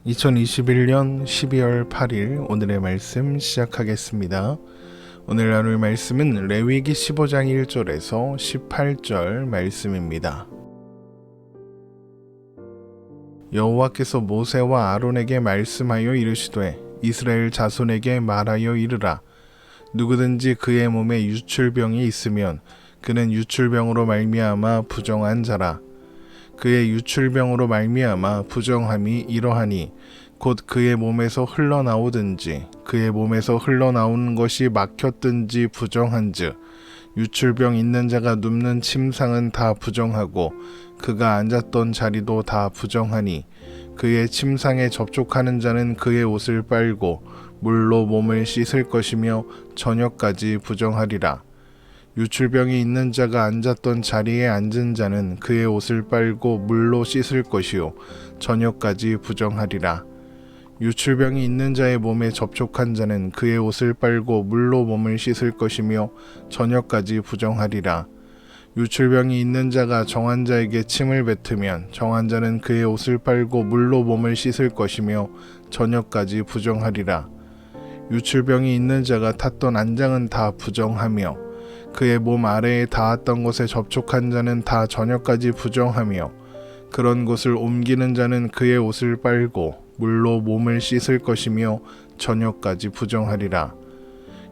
2021년 12월 8일 오늘의 말씀 시작하겠습니다. 오늘 나눌 말씀은 레위기 15장 1절에서 18절 말씀입니다. 여호와께서 모세와 아론에게 말씀하여 이르시되 이스라엘 자손에게 말하여 이르라. 누구든지 그의 몸에 유출병이 있으면 그는 유출병으로 말미암아 부정한 자라. 그의 유출병으로 말미암아 부정함이 이러하니 곧 그의 몸에서 흘러나오든지 그의 몸에서 흘러나오는 것이 막혔든지 부정한즉 유출병 있는 자가 눕는 침상은 다 부정하고 그가 앉았던 자리도 다 부정하니 그의 침상에 접촉하는 자는 그의 옷을 빨고 물로 몸을 씻을 것이며 저녁까지 부정하리라. 유출병이 있는 자가 앉았던 자리에 앉은 자는 그의 옷을 빨고 물로 씻을 것이요 저녁까지 부정하리라. 유출병이 있는 자의 몸에 접촉한 자는 그의 옷을 빨고 물로 몸을 씻을 것이며 저녁까지 부정하리라. 유출병이 있는 자가 정한 자에게 침을 뱉으면 정한 자는 그의 옷을 빨고 물로 몸을 씻을 것이며 저녁까지 부정하리라. 유출병이 있는 자가 탔던 안장은 다 부정하며 그의 몸 아래에 닿았던 것에 접촉한 자는 다 저녁까지 부정하며 그런 곳을 옮기는 자는 그의 옷을 빨고 물로 몸을 씻을 것이며 저녁까지 부정하리라.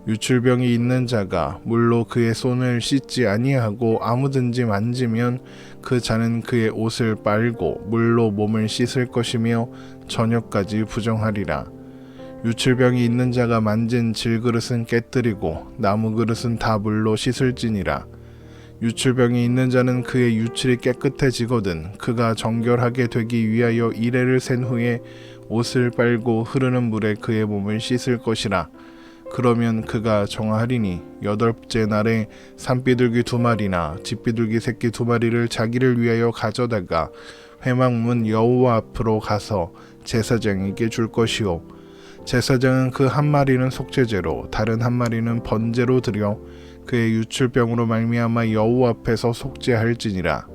유출병이 있는 자가 물로 그의 손을 씻지 아니하고 아무든지 만지면 그 자는 그의 옷을 빨고 물로 몸을 씻을 것이며 저녁까지 부정하리라. 유출병이 있는 자가 만진 질그릇은 깨뜨리고 나무 그릇은 다 물로 씻을지니라. 유출병이 있는 자는 그의 유출이 깨끗해지거든 그가 정결하게 되기 위하여 이레를 센 후에 옷을 빨고 흐르는 물에 그의 몸을 씻을 것이라. 그러면 그가 정하리니 8째 날에 산비둘기 2마리나 집비둘기 새끼 2마리를 자기를 위하여 가져다가 회막문 여호와 앞으로 가서 제사장에게 줄 것이요 제사장은 그 한 마리는 속죄제로 다른 한 마리는 번제로 드려 그의 유출병으로 말미암아 여호와 앞에서 속죄할지니라.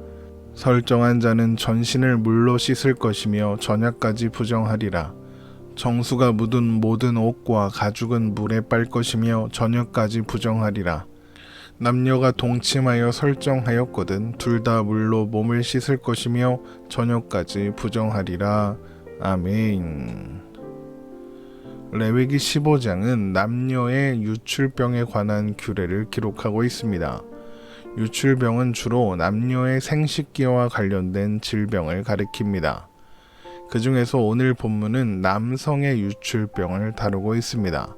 설정한 자는 전신을 물로 씻을 것이며 저녁까지 부정하리라. 정수가 묻은 모든 옷과 가죽은 물에 빨 것이며 저녁까지 부정하리라. 남녀가 동침하여 설정하였거든 둘 다 물로 몸을 씻을 것이며 저녁까지 부정하리라. 아멘. 레위기 15장은 남녀의 유출병에 관한 규례를 기록하고 있습니다. 유출병은 주로 남녀의 생식기와 관련된 질병을 가리킵니다. 그 중에서 오늘 본문은 남성의 유출병을 다루고 있습니다.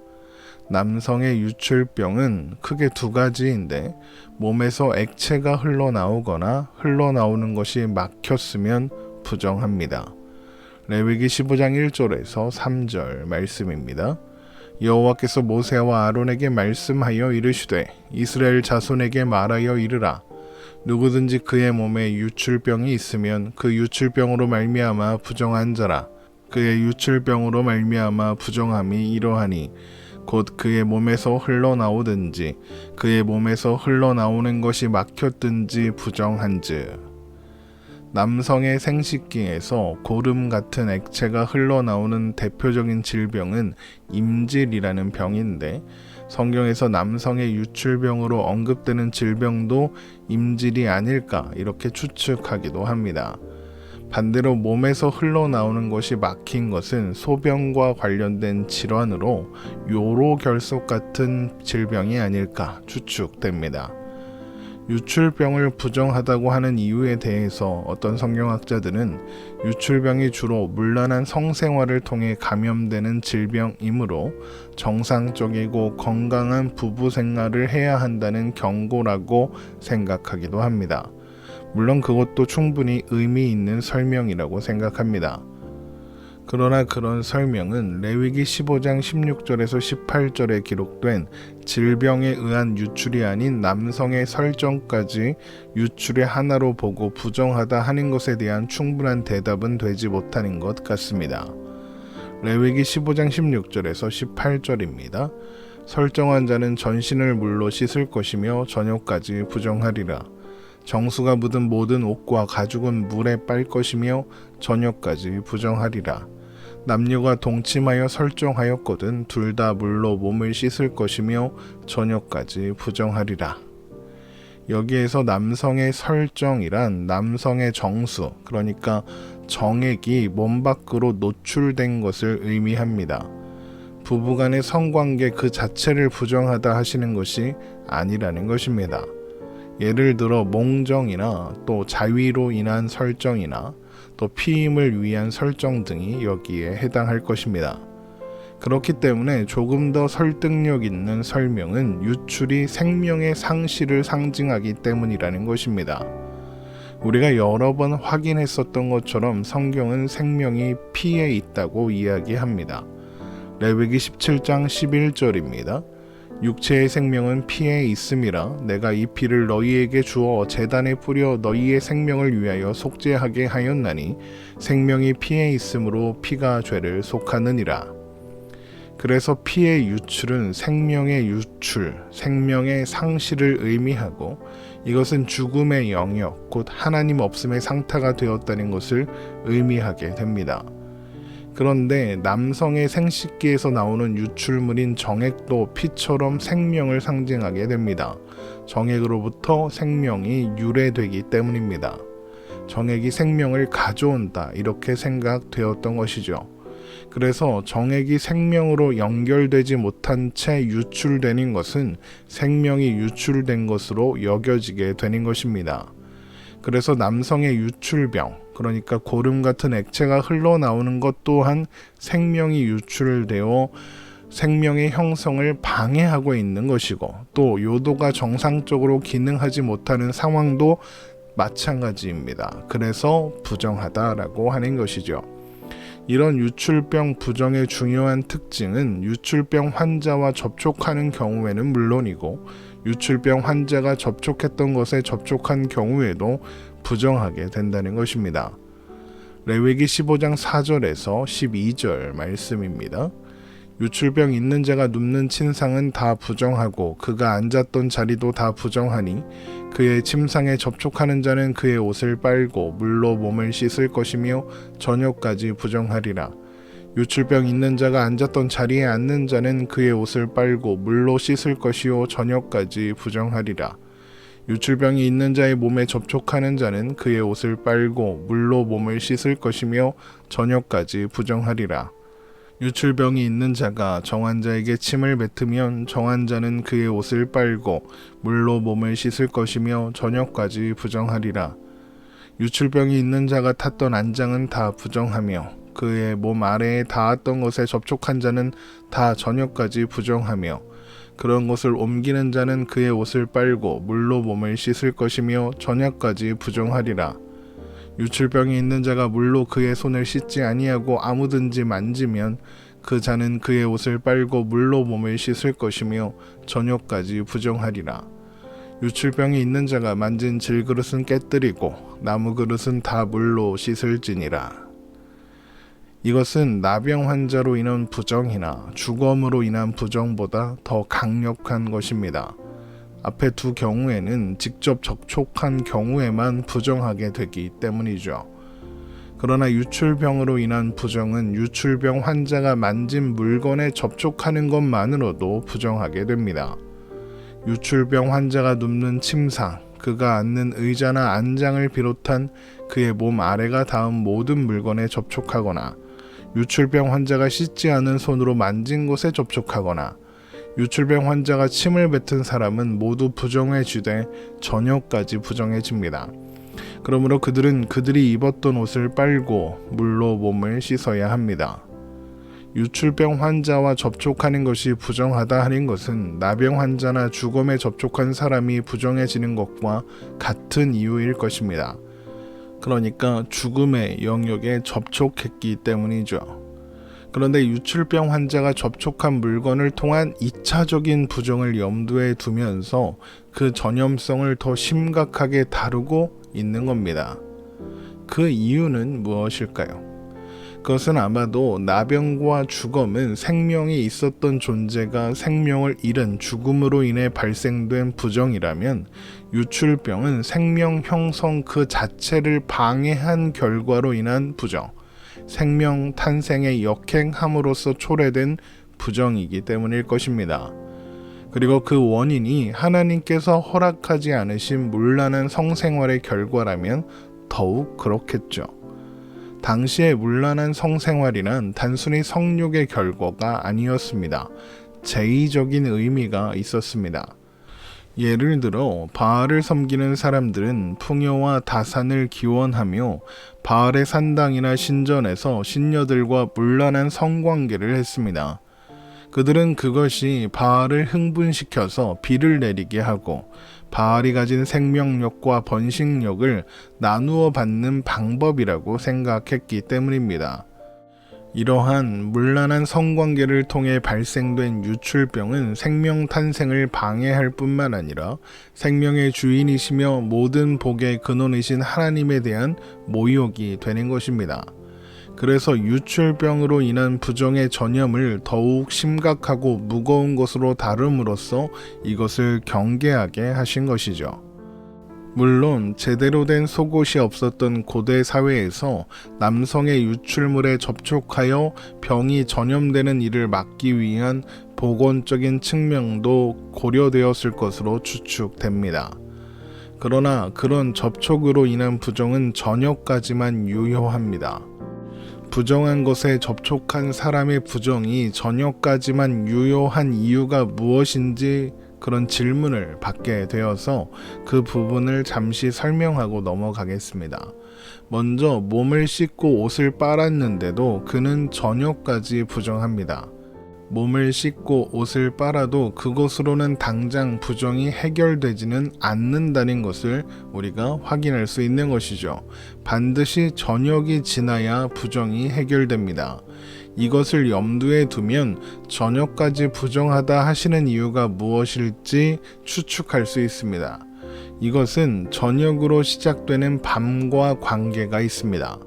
남성의 유출병은 크게 2가지인데 몸에서 액체가 흘러나오거나 흘러나오는 것이 막혔으면 부정합니다. 레위기 15장 1절에서 3절 말씀입니다. 여호와께서 모세와 아론에게 말씀하여 이르시되 이스라엘 자손에게 말하여 이르라. 누구든지 그의 몸에 유출병이 있으면 그 유출병으로 말미암아 부정한 자라. 그의 유출병으로 말미암아 부정함이 이러하니 곧 그의 몸에서 흘러나오든지 그의 몸에서 흘러나오는 것이 막혔든지 부정한즉. 남성의 생식기에서 고름 같은 액체가 흘러나오는 대표적인 질병은 임질이라는 병인데 성경에서 남성의 유출병으로 언급되는 질병도 임질이 아닐까 이렇게 추측하기도 합니다. 반대로 몸에서 흘러나오는 것이 막힌 것은 소변과 관련된 질환으로 요로결석 같은 질병이 아닐까 추측됩니다. 유출병을 부정하다고 하는 이유에 대해서 어떤 성경학자들은 유출병이 주로 문란한 성생활을 통해 감염되는 질병이므로 정상적이고 건강한 부부 생활을 해야 한다는 경고라고 생각하기도 합니다. 물론 그것도 충분히 의미 있는 설명이라고 생각합니다. 그러나 그런 설명은 레위기 15장 16절에서 18절에 기록된 질병에 의한 유출이 아닌 남성의 설정까지 유출의 하나로 보고 부정하다 하는 것에 대한 충분한 대답은 되지 못하는 것 같습니다. 레위기 15장 16절에서 18절입니다. 설정한 자는 전신을 물로 씻을 것이며 저녁까지 부정하리라. 정수가 묻은 모든 옷과 가죽은 물에 빨 것이며 저녁까지 부정하리라. 남녀가 동침하여 설정하였거든 둘 다 물로 몸을 씻을 것이며 저녁까지 부정하리라. 여기에서 남성의 설정이란 남성의 정수, 그러니까 정액이 몸 밖으로 노출된 것을 의미합니다. 부부간의 성관계 그 자체를 부정하다 하시는 것이 아니라는 것입니다. 예를 들어 몽정이나 또 자위로 인한 설정이나 또 피임을 위한 설정 등이 여기에 해당할 것입니다. 그렇기 때문에 조금 더 설득력 있는 설명은 유출이 생명의 상실을 상징하기 때문이라는 것입니다. 우리가 여러 번 확인했었던 것처럼 성경은 생명이 피에 있다고 이야기합니다. 레위기 17장 11절입니다. 육체의 생명은 피에 있음이라 내가 이 피를 너희에게 주어 제단에 뿌려 너희의 생명을 위하여 속죄하게 하였나니 생명이 피에 있으므로 피가 죄를 속하느니라. 그래서 피의 유출은 생명의 유출, 생명의 상실을 의미하고 이것은 죽음의 영역, 곧 하나님 없음의 상태가 되었다는 것을 의미하게 됩니다. 그런데 남성의 생식기에서 나오는 유출물인 정액도 피처럼 생명을 상징하게 됩니다. 정액으로부터 생명이 유래되기 때문입니다. 정액이 생명을 가져온다 이렇게 생각되었던 것이죠. 그래서 정액이 생명으로 연결되지 못한 채 유출되는 것은 생명이 유출된 것으로 여겨지게 되는 것입니다. 그래서 남성의 유출병, 그러니까 고름 같은 액체가 흘러나오는 것 또한 생명이 유출되어 생명의 형성을 방해하고 있는 것이고, 또 요도가 정상적으로 기능하지 못하는 상황도 마찬가지입니다. 그래서 부정하다라고 하는 것이죠. 이런 유출병 부정의 중요한 특징은 유출병 환자와 접촉하는 경우에는 물론이고 유출병 환자가 접촉했던 것에 접촉한 경우에도 부정하게 된다는 것입니다. 레위기 15장 4절에서 12절 말씀입니다. 유출병 있는 자가 눕는 침상은 다 부정하고 그가 앉았던 자리도 다 부정하니 그의 침상에 접촉하는 자는 그의 옷을 빨고 물로 몸을 씻을 것이며 저녁까지 부정하리라. 유출병 있는 자가 앉았던 자리에 앉는 자는 그의 옷을 빨고 물로 씻을 것이요 저녁까지 부정하리라. 유출병이 있는 자의 몸에 접촉하는 자는 그의 옷을 빨고 물로 몸을 씻을 것이며 저녁까지 부정하리라. 유출병이 있는 자가 정환자에게 침을 뱉으면 정환자는 그의 옷을 빨고 물로 몸을 씻을 것이며 저녁까지 부정하리라. 유출병이 있는 자가 탔던 안장은 다 부정하며 그의 몸 아래에 닿았던 것에 접촉한 자는 다 저녁까지 부정하며 그런 것을 옮기는 자는 그의 옷을 빨고 물로 몸을 씻을 것이며 저녁까지 부정하리라. 유출병이 있는 자가 물로 그의 손을 씻지 아니하고 아무든지 만지면 그 자는 그의 옷을 빨고 물로 몸을 씻을 것이며 저녁까지 부정하리라. 유출병이 있는 자가 만진 질그릇은 깨뜨리고 나무 그릇은 다 물로 씻을지니라. 이것은 나병 환자로 인한 부정이나 주검으로 인한 부정보다 더 강력한 것입니다. 앞에 두 경우에는 직접 접촉한 경우에만 부정하게 되기 때문이죠. 그러나 유출병으로 인한 부정은 유출병 환자가 만진 물건에 접촉하는 것만으로도 부정하게 됩니다. 유출병 환자가 눕는 침상, 그가 앉는 의자나 안장을 비롯한 그의 몸 아래가 닿은 모든 물건에 접촉하거나 유출병 환자가 씻지 않은 손으로 만진 곳에 접촉하거나 유출병 환자가 침을 뱉은 사람은 모두 부정해지되 저녁까지 부정해집니다. 그러므로 그들은 그들이 입었던 옷을 빨고 물로 몸을 씻어야 합니다. 유출병 환자와 접촉하는 것이 부정하다 하는 것은 나병 환자나 주검에 접촉한 사람이 부정해지는 것과 같은 이유일 것입니다. 그러니까 죽음의 영역에 접촉했기 때문이죠. 그런데 유출병 환자가 접촉한 물건을 통한 2차적인 부정을 염두에 두면서 그 전염성을 더 심각하게 다루고 있는 겁니다. 그 이유는 무엇일까요? 그것은 아마도 나병과 주검은 생명이 있었던 존재가 생명을 잃은 죽음으로 인해 발생된 부정이라면 유출병은 생명 형성 그 자체를 방해한 결과로 인한 부정, 생명 탄생에 역행함으로써 초래된 부정이기 때문일 것입니다. 그리고 그 원인이 하나님께서 허락하지 않으신 문란한 성생활의 결과라면 더욱 그렇겠죠. 당시의 문란한 성생활이란 단순히 성욕의 결과가 아니었습니다. 제의적인 의미가 있었습니다. 예를 들어 바알을 섬기는 사람들은 풍요와 다산을 기원하며 바알의 산당이나 신전에서 신녀들과 문란한 성관계를 했습니다. 그들은 그것이 바알을 흥분시켜서 비를 내리게 하고 바알이 가진 생명력과 번식력을 나누어 받는 방법이라고 생각했기 때문입니다. 이러한 문란한 성관계를 통해 발생된 유출병은 생명 탄생을 방해할 뿐만 아니라 생명의 주인이시며 모든 복의 근원이신 하나님에 대한 모욕이 되는 것입니다. 그래서 유출병으로 인한 부정의 전염을 더욱 심각하고 무거운 것으로 다룸으로써 이것을 경계하게 하신 것이죠. 물론 제대로 된 속옷이 없었던 고대 사회에서 남성의 유출물에 접촉하여 병이 전염되는 일을 막기 위한 보건적인 측면도 고려되었을 것으로 추측됩니다. 그러나 그런 접촉으로 인한 부정은 저녁까지만 유효합니다. 부정한 것에 접촉한 사람의 부정이 저녁까지만 유효한 이유가 무엇인지 그런 질문을 받게 되어서 그 부분을 잠시 설명하고 넘어가겠습니다. 먼저 몸을 씻고 옷을 빨았는데도 그는 저녁까지 부정합니다. 몸을 씻고 옷을 빨아도 그것으로는 당장 부정이 해결되지는 않는다는 것을 우리가 확인할 수 있는 것이죠. 반드시 저녁이 지나야 부정이 해결됩니다. 이것을 염두에 두면 저녁까지 부정하다 하시는 이유가 무엇일지 추측할 수 있습니다. 이것은 저녁으로 시작되는 밤과 관계가 있습니다.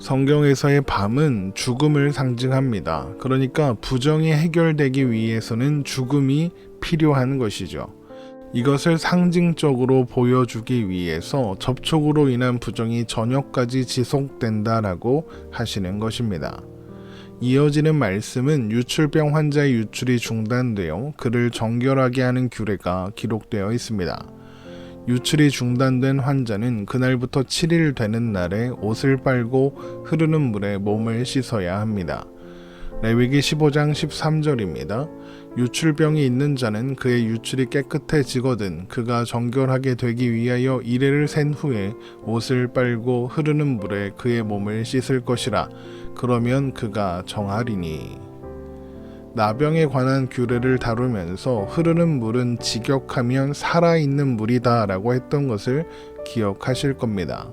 성경에서의 밤은 죽음을 상징합니다. 그러니까 부정이 해결되기 위해서는 죽음이 필요한 것이죠. 이것을 상징적으로 보여주기 위해서 접촉으로 인한 부정이 저녁까지 지속된다라고 하시는 것입니다. 이어지는 말씀은 유출병 환자의 유출이 중단되어 그를 정결하게 하는 규례가 기록되어 있습니다. 유출이 중단된 환자는 그날부터 7일 되는 날에 옷을 빨고 흐르는 물에 몸을 씻어야 합니다. 레위기 15장 13절입니다. 유출병이 있는 자는 그의 유출이 깨끗해지거든 그가 정결하게 되기 위하여 이레를 센 후에 옷을 빨고 흐르는 물에 그의 몸을 씻을 것이라. 그러면 그가 정하리니. 나병에 관한 규례를 다루면서 흐르는 물은 직역하면 살아있는 물이다 라고 했던 것을 기억하실 겁니다.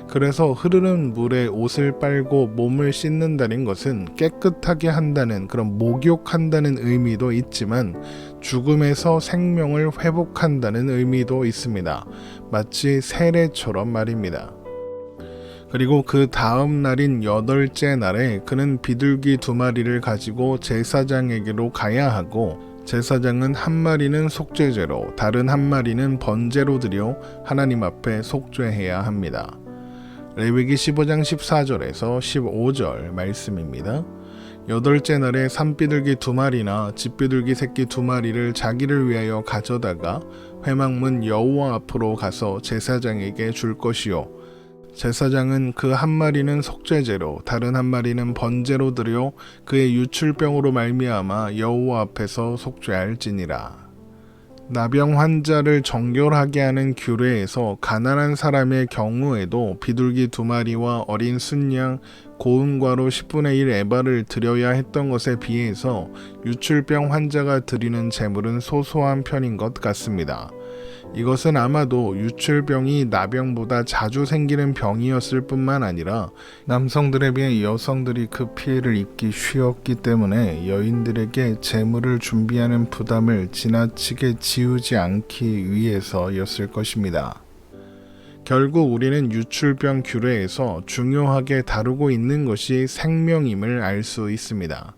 그래서 흐르는 물에 옷을 빨고 몸을 씻는다는 것은 깨끗하게 한다는 그런 목욕한다는 의미도 있지만 죽음에서 생명을 회복한다는 의미도 있습니다. 마치 세례처럼 말입니다. 그리고 그 다음 날인 8째 날에 그는 비둘기 2마리를 가지고 제사장에게로 가야 하고 제사장은 한 마리는 속죄제로 다른 한 마리는 번제로 드려 하나님 앞에 속죄해야 합니다. 레위기 15장 14절에서 15절 말씀입니다. 8째 날에 산비둘기 2마리나 집비둘기 새끼 2마리를 자기를 위하여 가져다가 회막문 여호와 앞으로 가서 제사장에게 줄 것이요 제사장은 그 한 마리는 속죄제로 다른 한 마리는 번제로 드려 그의 유출병으로 말미암아 여호와 앞에서 속죄할지니라. 나병 환자를 정결하게 하는 규례에서 가난한 사람의 경우에도 비둘기 2마리와 어린 순양 고음과로 10분의 1 에바를 드려야 했던 것에 비해서 유출병 환자가 드리는 제물은 소소한 편인 것 같습니다. 이것은 아마도 유출병이 나병보다 자주 생기는 병이었을 뿐만 아니라 남성들에 비해 여성들이 그 피해를 입기 쉬웠기 때문에 여인들에게 제물을 준비하는 부담을 지나치게 지우지 않기 위해서였을 것입니다. 결국 우리는 유출병 규례에서 중요하게 다루고 있는 것이 생명임을 알 수 있습니다.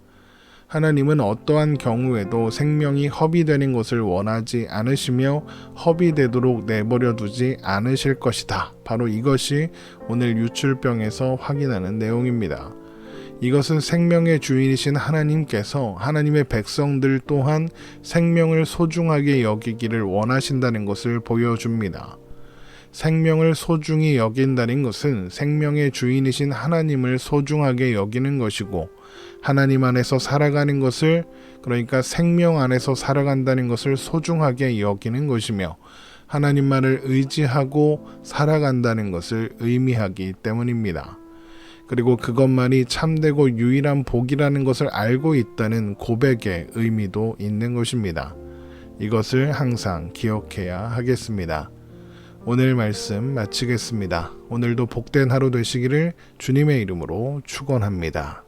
하나님은 어떠한 경우에도 생명이 허비되는 것을 원하지 않으시며 허비되도록 내버려 두지 않으실 것이다. 바로 이것이 오늘 유출병에서 확인하는 내용입니다. 이것은 생명의 주인이신 하나님께서 하나님의 백성들 또한 생명을 소중하게 여기기를 원하신다는 것을 보여줍니다. 생명을 소중히 여긴다는 것은 생명의 주인이신 하나님을 소중하게 여기는 것이고, 하나님 안에서 살아가는 것을, 그러니까 생명 안에서 살아간다는 것을 소중하게 여기는 것이며, 하나님만을 의지하고 살아간다는 것을 의미하기 때문입니다. 그리고 그것만이 참되고 유일한 복이라는 것을 알고 있다는 고백의 의미도 있는 것입니다. 이것을 항상 기억해야 하겠습니다. 오늘 말씀 마치겠습니다. 오늘도 복된 하루 되시기를 주님의 이름으로 축원합니다.